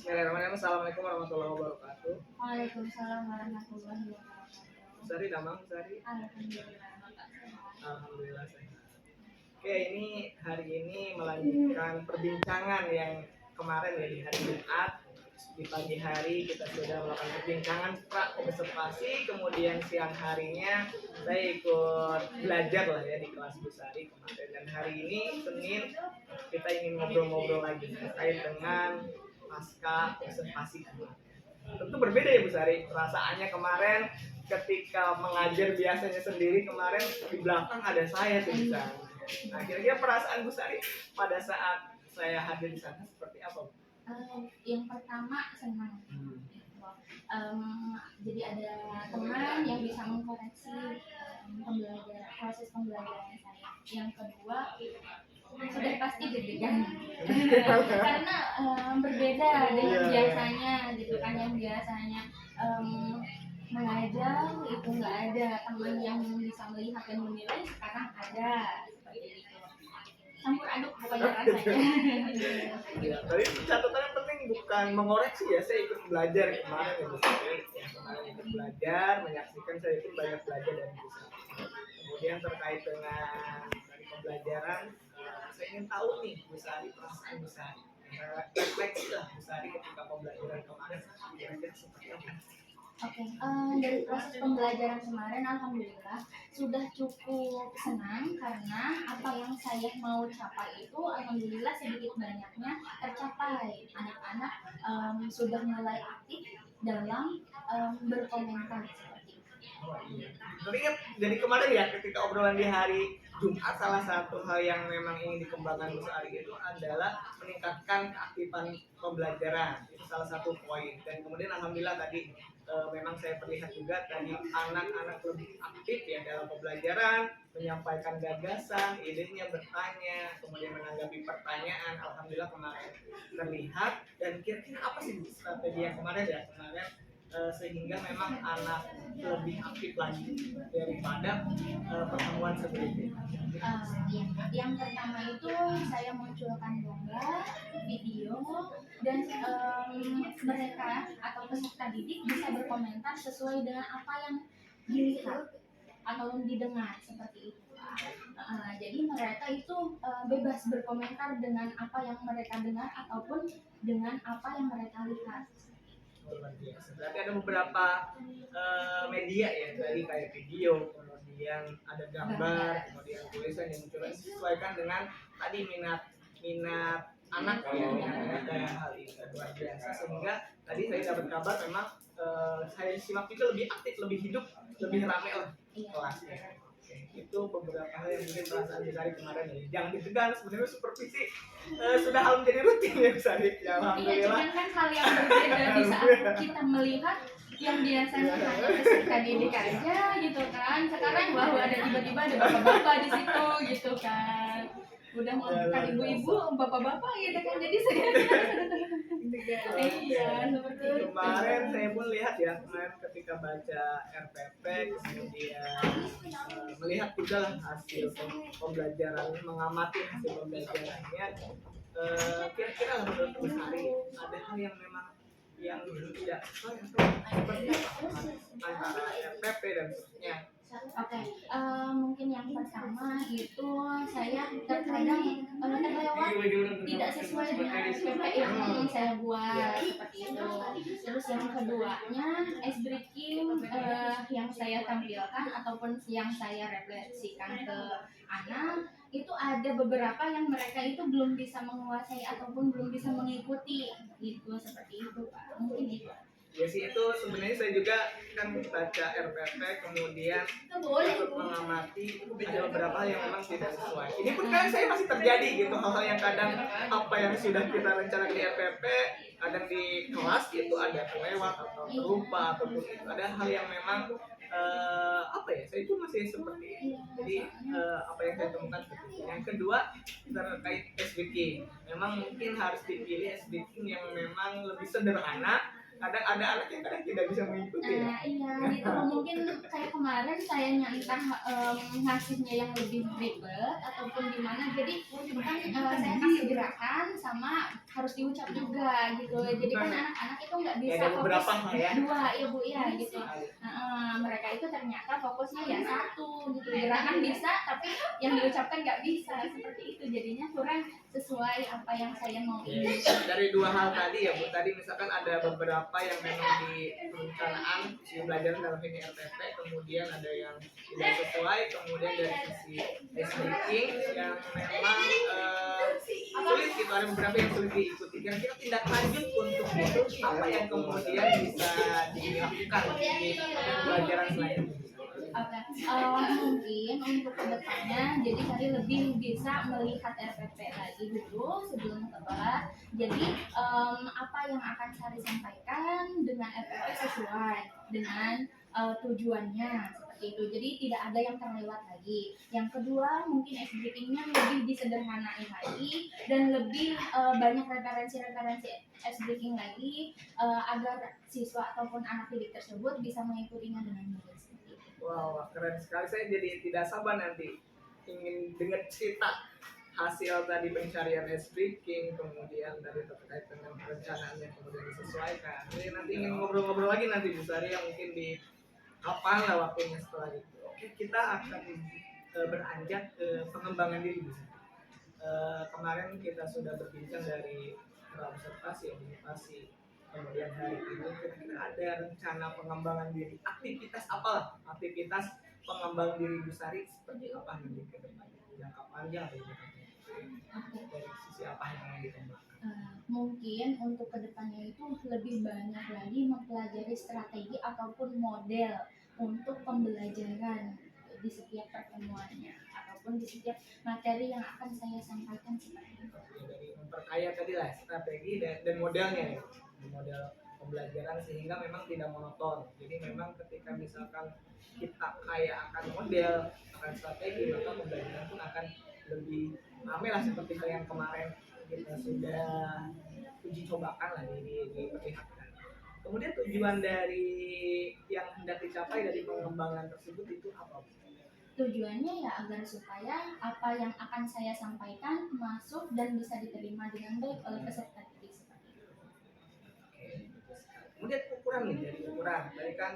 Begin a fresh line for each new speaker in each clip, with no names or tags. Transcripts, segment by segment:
Bismillahirrahmanirrahim. Assalamualaikum warahmatullahi wabarakatuh.
Waalaikumsalam warahmatullahi wabarakatuh.
Sari damang Sari.
Alhamdulillah, Bapak sehat.
Alhamdulillah sehat. Oke, ini hari ini melanjutkan perbincangan yang kemarin ya di hari Jumat. Di pagi hari kita sudah melakukan perbincangan pra-observasi, kemudian siang harinya saya ikut belajar lah ya di kelas Bu Sari kemarin. Dan hari ini Senin kita ingin ngobrol-ngobrol lagi terkait dengan pasca observasi kemarin. Tentu berbeda ya Bu Sari, perasaannya kemarin ketika mengajar biasanya sendiri, kemarin di belakang ada saya tuh di sana. Nah, kira-kira perasaan Bu Sari pada saat saya hadir di sana seperti apa Bu?
Yang pertama senang. Jadi ada teman yang bisa mengkoreksi proses pembelajaran saya. Yang kedua sudah pasti deg-degan karena berbeda dengan biasanya gitu kan, yang biasanya mengajar itu nggak ada teman yang bisa melihat dan menilai, sekarang ada seperti itu, campur aduk pokoknya rasanya.
Ya, tadi catatan yang penting bukan mengoreksi ya, saya ikut belajar kemarin ya Bu Sari. Kemarin ikut belajar, menyaksikan, saya ikut banyak belajar dari Bu Sari. Kemudian terkait dengan dari pembelajaran, saya ingin tahu nih Bu Sari, perasaan Bu Sari, refleksi lah Bu Sari ketika pembelajaran kemarin kira-kira seperti apa?
Oke, dari proses pembelajaran kemarin alhamdulillah sudah cukup senang karena apa yang saya mau capai itu alhamdulillah sedikit banyaknya tercapai. Anak-anak sudah mulai aktif dalam berkomentar seperti itu.
Teringat dari kemarin ya, ketika obrolan di hari Jumat, salah satu hal yang memang ingin dikembangkan Bu Sari itu adalah meningkatkan keaktifan pembelajaran. Itu salah satu poin. Dan kemudian alhamdulillah tadi memang saya perlihat juga tadi anak-anak lebih aktif ya dalam pembelajaran, menyampaikan gagasan, idenya, bertanya, kemudian menanggapi pertanyaan. Alhamdulillah kemarin terlihat. Dan kira-kira apa sih strategi yang kemarin ya sehingga memang anak lebih aktif lagi daripada pertemuan sebelumnya.
Yang pertama itu saya munculkan gambar, video, dan mereka atau peserta didik bisa berkomentar sesuai dengan apa yang dilihat atau didengar seperti itu. Jadi mereka itu bebas berkomentar dengan apa yang mereka dengar ataupun dengan apa yang mereka lihat.
Luar biasa. Berarti ada beberapa media ya, tadi kayak video, kemudian ada gambar, kemudian tulisan yang mencoba disesuaikan dengan tadi minat anak ya, minat dalam hal ini luar biasa. Sehingga tadi saya dapat kabar memang saya simak itu lebih aktif, lebih hidup, lebih ramai lah kelasnya. Itu beberapa hal yang mungkin perasaan Sari kemarin ya. Jangan ditegang, sebenarnya supervisi sudah hal menjadi rutin ya Sari. Ya,
iya, cuman kan hal yang berbeda di saat kita melihat yang biasanya hanya peserta didik aja gitu kan, sekarang bahwa ada tiba-tiba ada bapak-bapak di situ gitu kan, udah mau bukan ibu-ibu, bapak-bapak gitu kan, jadi saya iya seperti itu.
Kemarin saya pun lihat ya, kemarin ketika baca RPP, kemudian melihat juga lah hasil pembelajaran, mengamati hasil pembelajarannya, kira-kira menurut Bu Sari ada hal yang memang yang tidak sesuai atau seperti apa antara RPP dan seterusnya.
Oke, mungkin yang pertama itu saya terkadang terlewat tidak sesuai dengan SPP yang saya buat seperti itu. Terus yang keduanya ice breaking yang saya tampilkan ataupun yang saya refleksikan ke anak itu ada beberapa yang mereka itu belum bisa menguasai ataupun belum bisa mengikuti gitu, seperti itu Pak. Mungkin itu.
Ya sih, itu sebenarnya saya juga kan baca RPP, kemudian untuk mengamati ada beberapa hal yang memang tidak sesuai. Ini pun kan saya masih terjadi gitu, hal-hal yang kadang apa yang sudah kita rencanakan di RPP kadang di kelas itu ada kelewat atau terlupa ataupun itu ada hal yang memang apa ya, saya itu masih seperti itu. Jadi apa yang saya temukan seperti itu. Yang kedua terkait SBK, memang mungkin harus dipilih SBK yang memang lebih sederhana kadang ada anak yang kadang tidak bisa mengikuti ya.
Iya gitu, mungkin kayak kemarin sayanya entah ngasihnya yang lebih ribet ataupun gimana, jadi kan saya kasih gerakan sama harus diucap juga gitu, jadi kan anak-anak itu nggak
Ya,
bisa
ada beberapa
fokus
ya.
dua ya Bu ya gitu. Mereka itu ternyata fokusnya ya satu gitu, gerakan bisa tapi yang diucapkan nggak bisa, seperti itu jadinya kurang sesuai apa yang saya mau
Ya, dari dua hal tadi ya Bu, tadi misalkan ada beberapa yang memang di perencanaan si pelajaran dalam ini RTP, kemudian ada yang tidak sesuai, kemudian dari sisi speaking yang memang sulit gitu, ada beberapa yang sulit diikuti. Kira-kira tindak lanjut untuk itu apa yang kemudian bisa dilakukan di pelajaran selanjutnya?
Oke, mungkin untuk kedepannya, jadi saya lebih bisa melihat RPP lagi dulu sebelum ke kelas. Jadi apa yang akan saya sampaikan dengan RPP sesuai dengan tujuannya seperti itu. Jadi tidak ada yang terlewat lagi. Yang kedua, mungkin briefingnya lebih disederhanain lagi dan lebih banyak referensi-referensi briefing lagi agar siswa ataupun anak didik tersebut bisa mengikutinya dengan baik.
Wow, keren sekali. Saya jadi tidak sabar nanti ingin dengar cerita hasil tadi pencarian speaking, kemudian tadi terkait dengan perencanaan yang kemudian disesuaikan. Jadi nanti ingin ngobrol-ngobrol lagi nanti Bu Sari yang mungkin di kapan lah waktunya setelah itu. Oke, kita akan beranjak ke pengembangan diri Bu Sari. Kemarin kita sudah berbincang dari observasi, edukasi. Kemudian hari ini kira-kira ada rencana pengembangan diri, aktivitas apalah, aktivitas pengembangan diri Bu Sari seperti apa nanti ke depan, jangka panjang atau jangka pendek, dari sisi apa yang ingin dikembangkan?
Mungkin untuk kedepannya itu lebih banyak lagi mempelajari strategi ataupun model untuk pembelajaran di setiap pertemuannya ataupun di setiap materi yang akan saya sampaikan seperti itu.
Dari memperkaya tadi lah strategi dan modelnya ya, model pembelajaran sehingga memang tidak monoton. Jadi memang ketika misalkan kita kaya akan model, akan strategi, maka pembelajaran pun akan lebih ramai lah seperti hal yang kemarin kita sudah uji cobakan lah diperlihatkan. Kemudian tujuan dari yang hendak dicapai dari pengembangan tersebut itu apa?
Tujuannya ya agar supaya apa yang akan saya sampaikan masuk dan bisa diterima dengan baik oleh peserta didik seperti itu.
Kemudian ukuran nih, dari ukuran tadi kan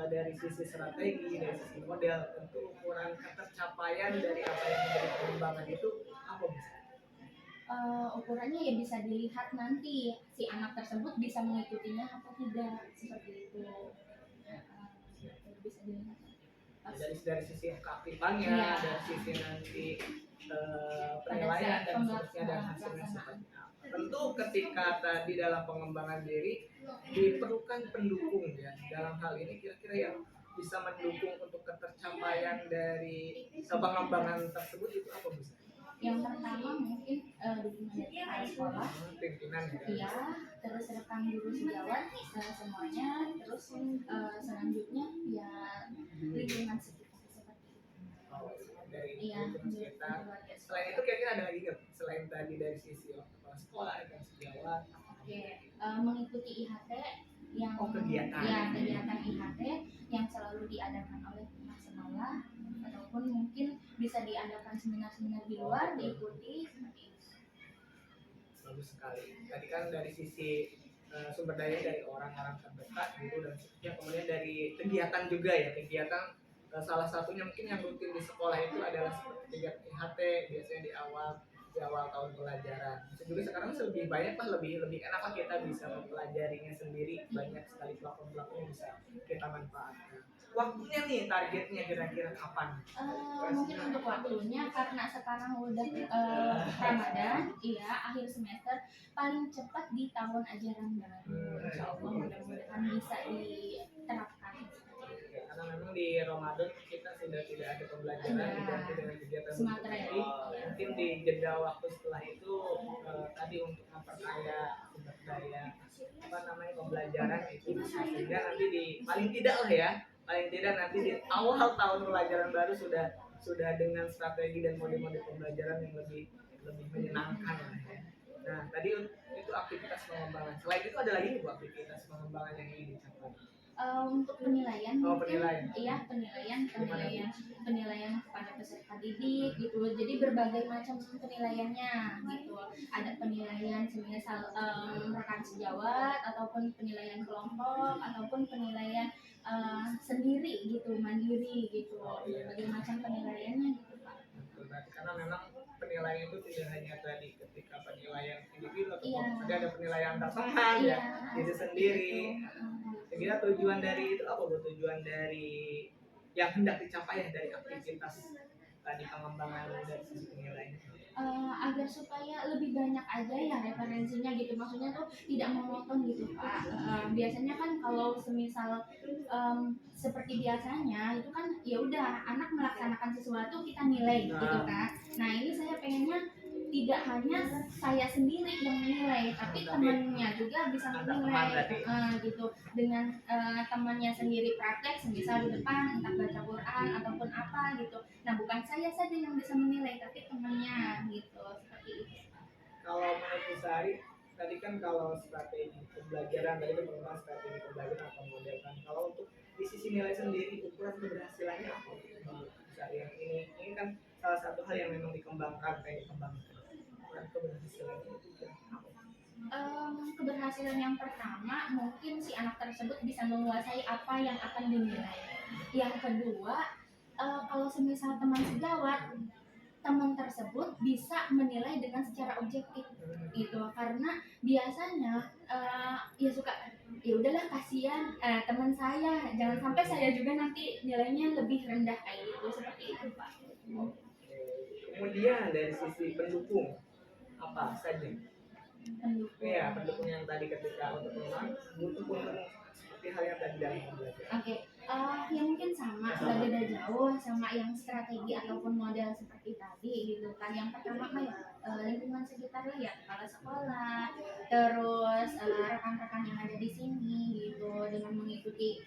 dari sisi strategi, dari sisi model, tentu ukuran ketercapaian dari apa yang menjadi pengembangan itu apa bisa?
Ukurannya ya bisa dilihat nanti si anak tersebut bisa mengikutinya atau tidak seperti itu. Bisa dilihat.
Dari sisi keaktifannya,
Ya.
dari sisi nanti penilaian dan seterusnya dan hasilnya seperti apa. Tentu ketika tadi dalam pengembangan diri diperlukan pendukung ya. Dalam hal ini kira-kira yang bisa mendukung untuk ketercapaian dari pengembangan tersebut itu apa bisa?
Yang pertama mungkin dukungan dari kepala sekolah,
Pimpinan ya.
iya, terus rekan guru sejawat semuanya, terus selanjutnya ya lingkungan sekitar seperti itu.
Dari
Iya,
lingkungan sekitar.
keluarga.
Selain itu kira-kira ada lagi nggak? Selain tadi dari sisi kepala sekolah, rekan sejawat.
Oke, mengikuti IHT yang
kegiatan.
Ya, kegiatan IHT yang selalu diadakan oleh pihak sekolah ataupun mungkin bisa diadakan seminar-seminar di luar diikuti seperti itu.
Bagus sekali. Tadi kan dari sisi sumber daya dari orang-orang terdekat gitu dan seterusnya, kemudian dari kegiatan juga ya, kegiatan salah satunya mungkin yang rutin di sekolah itu adalah seperti kegiatan IHT biasanya di awal tahun pelajaran. Bisa juga sekarang lebih banyak lah, lebih enak lah kita bisa mempelajarinya sendiri, banyak sekali platform-platform yang bisa kita manfaatkan. Waktunya nih, targetnya kira-kira kapan?
Mungkin untuk waktunya karena sekarang udah Ramadan, iya akhir semester, paling cepat di tahun ajaran baru. Insya Allah mudah-mudahan bisa diterapkan.
Karena memang di Ramadan kita sudah tidak ada pembelajaran, diganti dengan kegiatan
materi.
Mungkin di jeda waktu setelah itu tadi untuk memperkaya sumber daya pembelajaran itu, sehingga nanti di paling tidak lah ya, paling tidak nanti di awal tahun pelajaran baru sudah dengan strategi dan mode-mode pembelajaran yang lebih menyenangkan lah ya. Nah, tadi itu aktivitas pengembangan. Selain itu ada lagi nih Bu aktivitas pengembangan yang ingin dicapai.
Untuk penilaian
Oh,
mungkin
penilaian.
iya penilaian kepada peserta didik gitu, jadi berbagai macam penilaiannya gitu, ada penilaian semisal rekan sejawat ataupun penilaian kelompok ataupun penilaian sendiri gitu, mandiri gitu, berbagai macam penilaiannya gitu Pak.
Betul, berarti karena memang penilaian itu tidak hanya tadi ketika penilaian individu atau
Iya.
ada penilaian antar teman
Iya,
ya diri sendiri.
gitu.
Kira tujuan dari itu apa Bu? Tujuan dari yang hendak dicapai ya dari aktivitas tadi pengembangan dari sisi penilaian.
Agar supaya lebih banyak aja ya referensinya gitu, maksudnya tuh tidak monoton gitu Pak. Biasanya kan kalau semisal seperti biasanya itu kan ya udah anak melaksanakan sesuatu kita nilai gitu kan. Nah ini saya pengennya tidak hanya saya sendiri yang menilai, tapi temannya juga bisa menilai gitu, dengan temannya sendiri praktek semisal di depan entah baca Quran ataupun apa gitu. Nah bukan saya saja yang bisa menilai tapi temannya gitu, seperti itu.
Kalau menurut Bu Sari tadi kan kalau strategi pembelajaran tadi kan mengenai strategi pembelajaran atau model kan. Kalau untuk di sisi nilai sendiri ukuran keberhasilannya apa menurut Bu Sari yang ini kan salah satu hal yang memang dikembangkan kayak dikembangkan. Ukuran keberhasilannya itu apa?
Keberhasilan yang pertama mungkin si anak tersebut bisa menguasai apa yang akan dinilai. Yang kedua, kalau semisal teman sejawat, teman tersebut bisa menilai dengan secara objektif gitu, karena biasanya ya suka ya udahlah kasihan teman saya, jangan sampai saya juga nanti nilainya lebih rendah kayak gitu, seperti itu Pak.
Kemudian dari sisi pendukung apa saja?
Pendukung.
Iya, pendukung yang tadi ketika untuk memang pendukung seperti hal yang tadi dalam pembelajaran.
Oke, ya mungkin sama, nggak beda jauh sama yang strategi ataupun model seperti tadi gitu kan. Yang pertama mah ya lingkungan sekitar lah ya, kepala sekolah, terus rekan-rekan yang ada di sini gitu, dengan mengikuti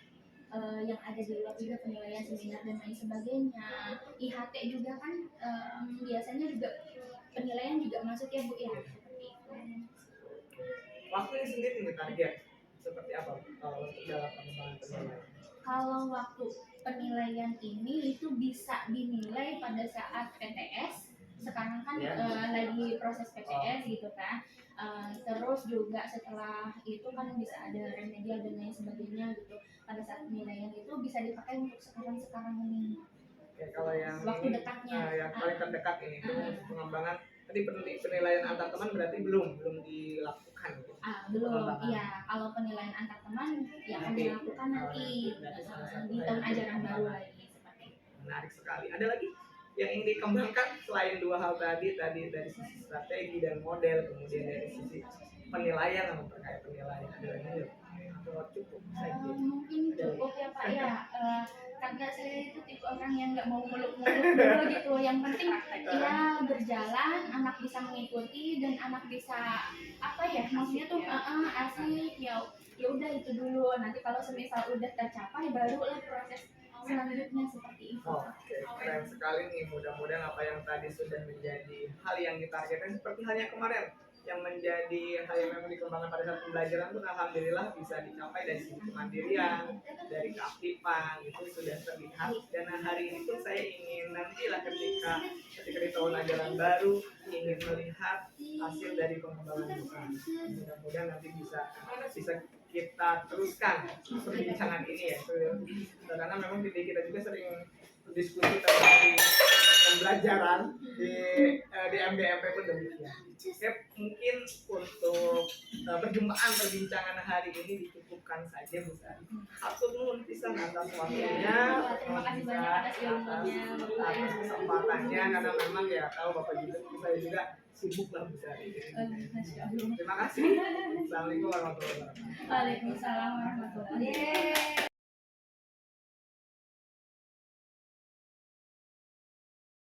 yang ada di luar juga penilaian seminar dan lain sebagainya. IHT juga kan biasanya juga penilaian juga masuk ya Bu ya, seperti itu.
Waktunya sendiri nih target seperti apa kalau untuk dalam pengembangan penilaian?
Kalau waktu penilaian ini itu bisa dinilai pada saat PTS. Sekarang kan lagi proses PTS gitu kan. Terus juga setelah itu kan bisa ada remedial dan lain sebagainya gitu. Pada saat penilaian itu bisa dipakai untuk sekarang ini.
Ya, kalau yang
waktu
ini,
dekatnya.
yang paling terdekat ini pengembangan tadi penilaian antar teman berarti belum dilakukan gitu.
Belum, iya. Kalau penilaian antar teman ya akan dilakukan nanti di tahun ajaran baru lagi seperti itu.
Menarik sekali. Ada lagi yang ingin dikembangkan selain dua hal tadi dari sisi strategi dan model, kemudian dari sisi penilaian atau terkait penilaian ada lagi atau cukup saja?
Mungkin cukup ya Pak ya. Karena saya itu tipe orang yang nggak mau muluk-muluk dulu gitu. Yang penting ya berjalan, anak bisa mengikuti dan anak bisa apa ya? Maksudnya tuh asik ya. Ya udah itu dulu. Nanti kalau semisal udah tercapai barulah proses selanjutnya seperti itu.
Oke, keren sekali nih. Mudah-mudahan apa yang tadi sudah menjadi hal yang ditargetkan seperti halnya kemarin yang menjadi hal yang memang dikembangkan pada saat pembelajaran pun alhamdulillah bisa dicapai dari sisi kemandirian, dari keaktifan itu sudah terlihat. Dan hari ini pun saya ingin nantilah ketika di tahun ajaran baru ingin melihat hasil dari pengembangan kita. Mudah-mudahan nanti bisa kita teruskan perbincangan ini ya, karena memang di kita juga sering berdiskusi tentang pembelajaran di MBMP pun demikian. Oke, mungkin untuk perjumpaan perbincangan hari ini dicukupkan saja Bu Sari. Aku nuhun pisan atas waktunya,
terima kasih banyak atas ilmunya,
atas kesempatannya, karena memang ya tahu Bapak juga saya juga sibuk lah Bu Sari. Terima kasih. Assalamualaikum warahmatullahi wabarakatuh.
Waalaikumsalam warahmatullahi wabarakatuh.